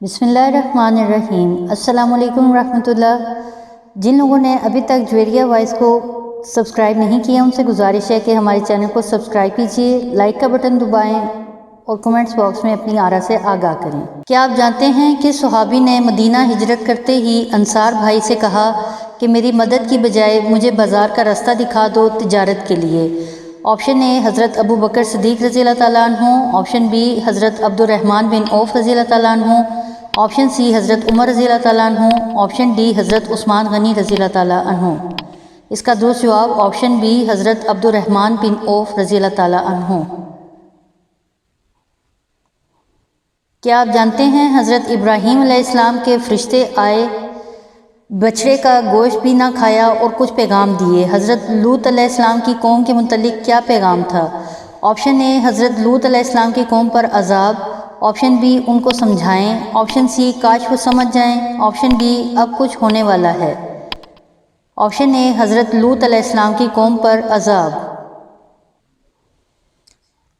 बिस्मिल्लाहिर्रहमानिर्रहीम। अस्सलाम वालेकुम रहमतुल्लाह। जिन लोगों ने अभी तक ज्वेरिया वॉइस को सब्सक्राइब नहीं किया उनसे गुजारिश है कि हमारे चैनल को सब्सक्राइब कीजिए, लाइक का बटन दबाएं और कमेंट्स बॉक्स में अपनी आरा से आगाह करें। क्या आप जानते हैं कि सहाबी ने मदीना हिजरत करते ही अंसार भाई से कहा कि मेरी मदद की बजाय मुझे बाज़ार का रास्ता दिखा दो तिजारत के लिए। ऑप्शन ए हज़रत अबू बकर सिद्दीक़ रज़ी अल्लाह ताला अन्हु, ऑप्शन बी हज़रत अब्दुर्रहमान बिन औफ रज़ी अल्लाह ताला अन्हु, ऑप्शन सी हज़रत उमर रज़ी अल्लाह ताला अन्हु, ऑप्शन डी हज़रत उस्मान गनी रज़ी अल्लाह ताला अन्हु। इसका दुरुस्त जवाब ऑप्शन बी हज़रत अब्दुर्रहमान बिन औफ रज़ी अल्लाह ताला अन्हु। क्या आप जानते हैं हज़रत इब्राहीम अलैहिस्सलाम के फरिश्ते आए, बछड़े का गोश्त भी ना खाया और कुछ पैगाम दिए। हज़रत लूत अलैहिस्सलाम की कौम के मुतल्लिक क्या पैगाम था? ऑप्शन ए हज़रत लूत अलैहिस्सलाम की कौम पर अजाब, ऑप्शन बी उनको समझाएं, ऑप्शन सी काश वो समझ जाएं, ऑप्शन डी अब कुछ होने वाला है। ऑप्शन ए हज़रत लूत अलैहिस्सलाम की कौम पर अजाब।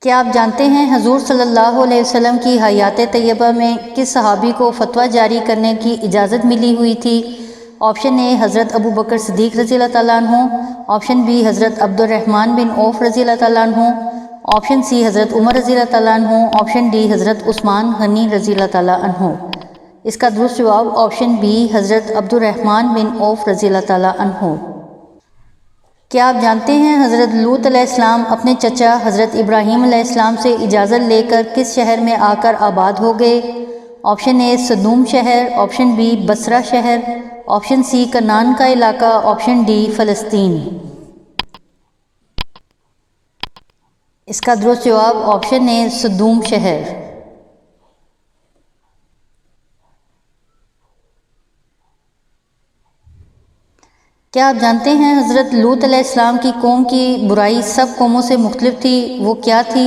क्या आप जानते हैं हजूर सल्लल्लाहु अलैहि वसल्लम की हयात तैयबा में किस सहाबी को फतवा जारी करने की इजाज़त मिली हुई थी? ऑप्शन ए हज़रत अबू बकर सिद्दीक़ रज़ी अल्लाह ताला अन्हु, ऑप्शन बी हज़रत अब्दुर्रहमान बिन औफ रज़ी अल्लाह ताला अन्हु, ऑप्शन सी हज़रत उमर रज़ी अल्लाह ताला अन्हु, ऑप्शन डी हज़रत उस्मान गनी रज़ी अल्लाह ताला अन्हु। इसका दुरुस्त जवाब ऑप्शन बी हज़रत अब्दुर्रहमान बिन औफ रज़ी अल्लाह ताला अन्हु। क्या आप जानते हैं हज़रत लूत अलैहिस्सलाम अपने चचा हज़रत इब्राहीम अलैहिस्सलाम से इजाज़त लेकर किस शहर में आकर आबाद हो गए? ऑप्शन ए सदूम शहर, ऑप्शन बी बसरा शहर, ऑप्शन सी कनान का इलाका, ऑप्शन डी फ़लस्तीन। इसका दुरुस्त जवाब ऑप्शन ए सदूम शहर। क्या आप जानते हैं हज़रत लूत अलैहिस्सलाम की कौम की बुराई सब कौमों से मुख्तलिफ थी, वो क्या थी?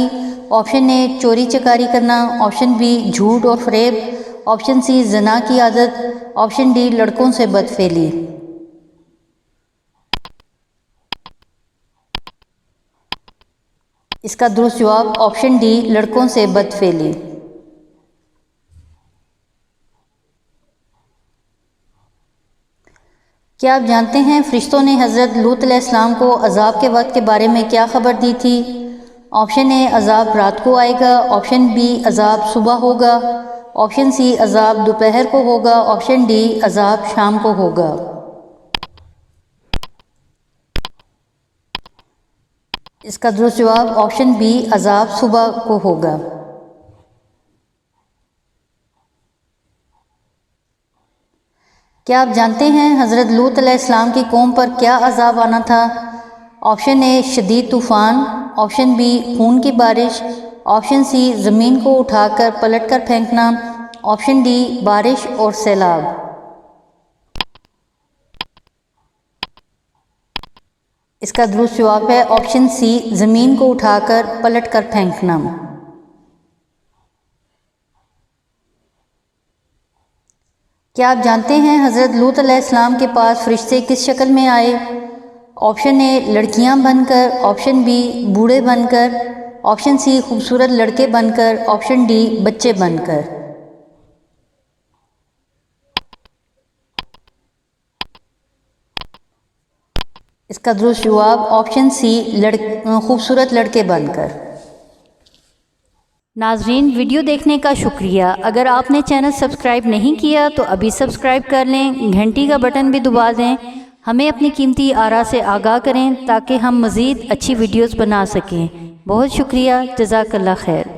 ऑप्शन ए चोरी चकारी करना, ऑप्शन बी झूठ और फ़रेब, ऑप्शन सी ज़ना की आदत, ऑप्शन डी लड़कों से बदफेली। इसका दुरुस्त जवाब ऑप्शन डी लड़कों से बदफेली। क्या आप जानते हैं फरिश्तों ने हज़रत लूत अलैहिस्सलाम को अज़ाब के वक्त के बारे में क्या ख़बर दी थी? ऑप्शन ए अज़ाब रात को आएगा, ऑप्शन बी अज़ाब सुबह होगा, ऑप्शन सी अज़ाब दोपहर को होगा, ऑप्शन डी अज़ाब शाम को होगा। इसका दुरुस्त जवाब ऑप्शन बी अज़ाब सुबह को होगा। क्या आप जानते हैं हज़रत लूत अलैहिस्सलाम की कौम पर क्या अज़ाब आना था? ऑप्शन ए शदीद तूफ़ान, ऑप्शन बी खून की बारिश, ऑप्शन सी ज़मीन को उठाकर पलट कर फेंकना, ऑप्शन डी बारिश और सैलाब। इसका दुरुस्त जवाब है ऑप्शन सी ज़मीन को उठाकर पलट कर फेंकना। क्या आप जानते हैं हज़रत लूत अलैहिस्सलाम के पास फरिश्ते किस शक्ल में आए? ऑप्शन ए लड़कियां बनकर, ऑप्शन बी बूढ़े बनकर, ऑप्शन सी खूबसूरत लड़के बनकर, ऑप्शन डी बच्चे बनकर। इसका दुरुस्त जवाब ऑप्शन सी खूबसूरत लड़के बनकर। नाजरीन, वीडियो देखने का शुक्रिया। अगर आपने चैनल सब्सक्राइब नहीं किया तो अभी सब्सक्राइब कर लें, घंटी का बटन भी दबा दें। हमें अपनी कीमती आरा से आगाह करें ताकि हम मज़ीद अच्छी वीडियोस बना सकें। बहुत शुक्रिया, जज़ाकल्लाह खैर।